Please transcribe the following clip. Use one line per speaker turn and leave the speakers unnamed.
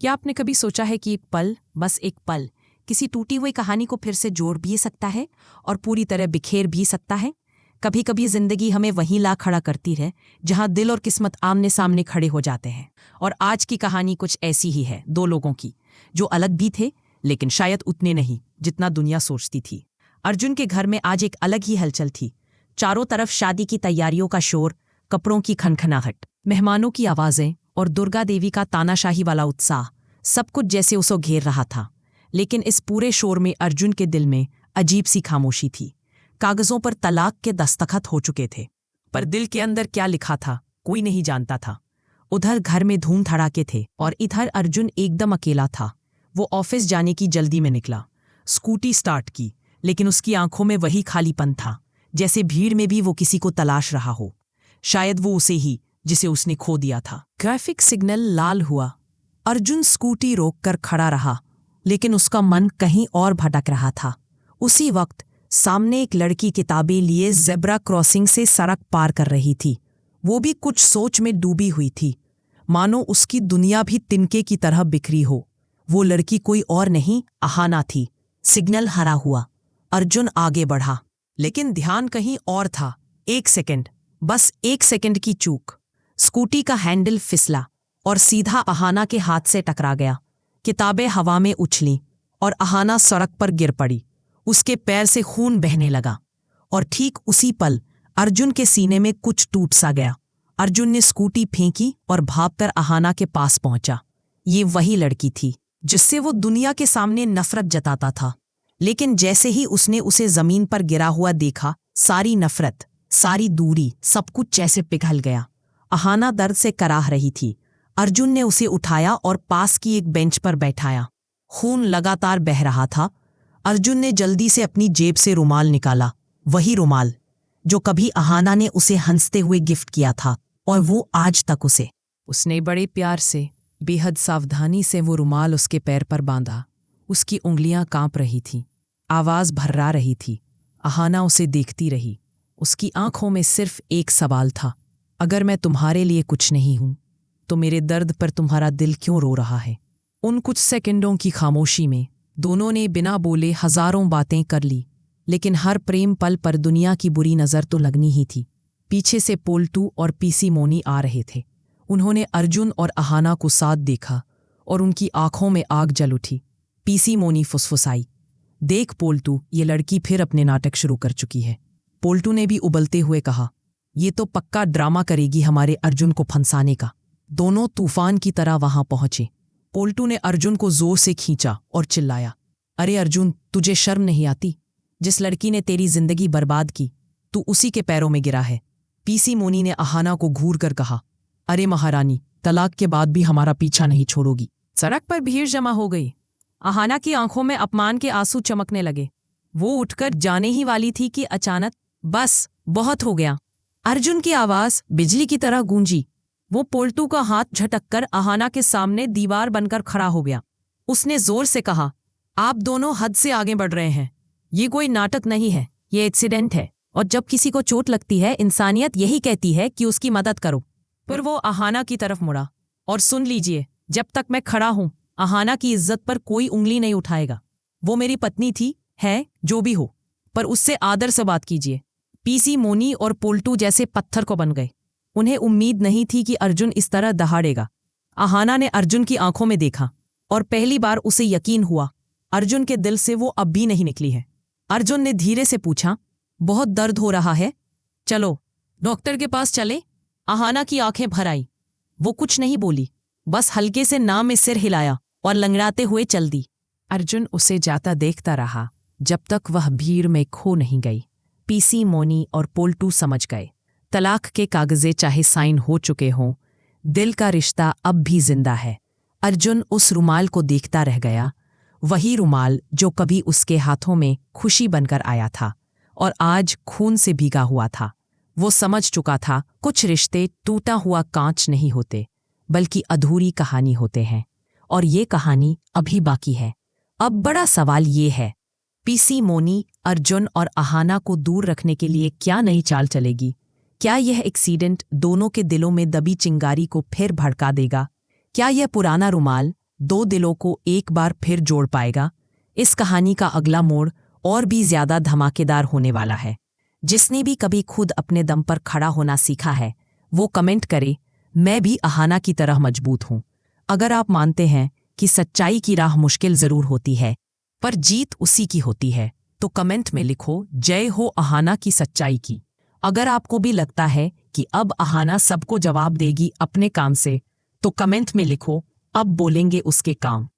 क्या आपने कभी सोचा है कि एक पल, बस एक पल, किसी टूटी हुई कहानी को फिर से जोड़ भी सकता है और पूरी तरह बिखेर भी सकता है? कभी कभी जिंदगी हमें वहीं ला खड़ा करती है जहां दिल और किस्मत आमने सामने खड़े हो जाते हैं। और आज की कहानी कुछ ऐसी ही है, दो लोगों की जो अलग भी थे, लेकिन शायद उतने नहीं जितना दुनिया सोचती थी। अर्जुन के घर में आज एक अलग ही हलचल थी। चारों तरफ शादी की तैयारियों का शोर, कपड़ों की खनखनाहट, मेहमानों की आवाजें और दुर्गा देवी का तानाशाही वाला उत्साह, सब कुछ जैसे उसे घेर रहा था। लेकिन इस पूरे शोर में अर्जुन के दिल में अजीब सी खामोशी थी। कागजों पर तलाक के दस्तखत हो चुके थे, पर दिल के अंदर क्या लिखा था कोई नहीं जानता था। उधर घर में धूम धड़ाके थे और इधर अर्जुन एकदम अकेला था। वो ऑफिस जाने की जल्दी में निकला, स्कूटी स्टार्ट की, लेकिन उसकी आंखों में वही खालीपन था, जैसे भीड़ में भी वो किसी को तलाश रहा हो। शायद वो उसे ही जिसे उसने खो दिया था। ट्रैफिक सिग्नल लाल हुआ। अर्जुन स्कूटी रोककर खड़ा रहा, लेकिन उसका मन कहीं और भटक रहा था। उसी वक्त सामने एक लड़की किताबें लिए ज़ेब्रा क्रॉसिंग से सड़क पार कर रही थी। वो भी कुछ सोच में डूबी हुई थी, मानो उसकी दुनिया भी तिनके की तरह बिखरी हो। वो लड़की कोई और नहीं, अहाना थी। सिग्नल हरा हुआ। अर्जुन आगे बढ़ा, लेकिन ध्यान कहीं और था। एक सेकंड, बस एक सेकंड की चूक। स्कूटी का हैंडल फिसला और सीधा अहाना के हाथ से टकरा गया। किताबें हवा में उछलीं और अहाना सड़क पर गिर पड़ी। उसके पैर से खून बहने लगा और ठीक उसी पल अर्जुन के सीने में कुछ टूट सा गया। अर्जुन ने स्कूटी फेंकी और भागकर अहाना के पास पहुंचा। ये वही लड़की थी जिससे वो दुनिया के सामने नफरत जताता था। लेकिन जैसे ही उसने उसे जमीन पर गिरा हुआ देखा, सारी नफरत, सारी दूरी, सब कुछ जैसे पिघल गया। अहाना दर्द से कराह रही थी। अर्जुन ने उसे उठाया और पास की एक बेंच पर बैठाया। खून लगातार बह रहा था। अर्जुन ने जल्दी से अपनी जेब से रुमाल निकाला, वही रुमाल जो कभी अहाना ने उसे हंसते हुए गिफ्ट किया था, और वो आज तक उसने बड़े प्यार से, बेहद सावधानी से वो रुमाल उसके पैर पर बांधा। उसकी उंगलियां कांप रही थीं, आवाज भर्रा रही थी। अहाना उसे देखती रही। उसकी आंखों में सिर्फ एक सवाल था, अगर मैं तुम्हारे लिए कुछ नहीं हूं तो मेरे दर्द पर तुम्हारा दिल क्यों रो रहा है? उन कुछ सेकंडों की खामोशी में दोनों ने बिना बोले हजारों बातें कर ली, लेकिन हर प्रेम पल पर दुनिया की बुरी नज़र तो लगनी ही थी। पीछे से पोल्टू और पीसी मोनी आ रहे थे। उन्होंने अर्जुन और अहाना को साथ देखा और उनकी आंखों में आग जल उठी। पीसी मोनी फुसफुसाई, देख पोल्टू, ये लड़की फिर अपने नाटक शुरू कर चुकी है। पोल्टू ने भी उबलते हुए कहा, ये तो पक्का ड्रामा करेगी हमारे अर्जुन को फंसाने का। दोनों तूफान की तरह वहां पहुंचे। पोल्टू ने अर्जुन को जोर से खींचा और चिल्लाया, अरे अर्जुन, तुझे शर्म नहीं आती? जिस लड़की ने तेरी जिंदगी बर्बाद की, तू उसी के पैरों में गिरा है। पीसी मोनी ने अहाना को घूर कर कहा, अरे महारानी, तलाक के बाद भी हमारा पीछा नहीं छोड़ोगी? सड़क पर भीड़ जमा हो गई। अहाना की आंखों में अपमान के आंसू चमकने लगे। वो उठकर जाने ही वाली थी कि अचानक, बस, बहुत हो गया। अर्जुन की आवाज बिजली की तरह गूंजी। वो पोल्टू का हाथ झटककर अहाना के सामने दीवार बनकर खड़ा हो गया। उसने जोर से कहा, आप दोनों हद से आगे बढ़ रहे हैं। ये कोई नाटक नहीं है, ये एक्सीडेंट है। और जब किसी को चोट लगती है, इंसानियत यही कहती है कि उसकी मदद करो। फिर वो अहाना की तरफ मुड़ा, और सुन लीजिए, जब तक मैं खड़ा हूं, अहाना की इज्जत पर कोई उंगली नहीं उठाएगा। वो मेरी पत्नी थी, है, जो भी हो, पर उससे आदर से बात कीजिए। पीसी मोनी और पोल्टू जैसे पत्थर को बन गए। उन्हें उम्मीद नहीं थी कि अर्जुन इस तरह दहाड़ेगा। अहाना ने अर्जुन की आंखों में देखा और पहली बार उसे यकीन हुआ, अर्जुन के दिल से वो अब भी नहीं निकली है। अर्जुन ने धीरे से पूछा, बहुत दर्द हो रहा है? चलो डॉक्टर के पास चले? अहाना की आंखें भर आई। वो कुछ नहीं बोली, बस हल्के से ना में सिर हिलाया और लंगड़ाते हुए चल दी। अर्जुन उसे जाता देखता रहा जब तक वह भीड़ में खो नहीं गई। पीसी मोनी और पोल्टू समझ गए, तलाक के कागजे चाहे साइन हो चुके हों, दिल का रिश्ता अब भी जिंदा है। अर्जुन उस रुमाल को देखता रह गया, वही रुमाल जो कभी उसके हाथों में खुशी बनकर आया था और आज खून से भीगा हुआ था। वो समझ चुका था, कुछ रिश्ते टूटा हुआ कांच नहीं होते, बल्कि अधूरी कहानी होते हैं, और ये कहानी अभी बाकी है। अब बड़ा सवाल ये है, पीसी मोनी अर्जुन और अहाना को दूर रखने के लिए क्या नई चाल चलेगी? क्या यह एक्सीडेंट दोनों के दिलों में दबी चिंगारी को फिर भड़का देगा? क्या यह पुराना रुमाल दो दिलों को एक बार फिर जोड़ पाएगा। इस कहानी का अगला मोड़ और भी ज्यादा धमाकेदार होने वाला है। जिसने भी कभी खुद अपने दम पर खड़ा होना सीखा है वो कमेंट करे, मैं भी अहाना की तरह मजबूत हूं। अगर आप मानते हैं कि सच्चाई की राह मुश्किल जरूर होती है पर जीत उसी की होती है, तो कमेंट में लिखो, जय हो अहाना की सच्चाई की। अगर आपको भी लगता है कि अब अहाना सबको जवाब देगी अपने काम से, तो कमेंट में लिखो, अब बोलेंगे उसके काम।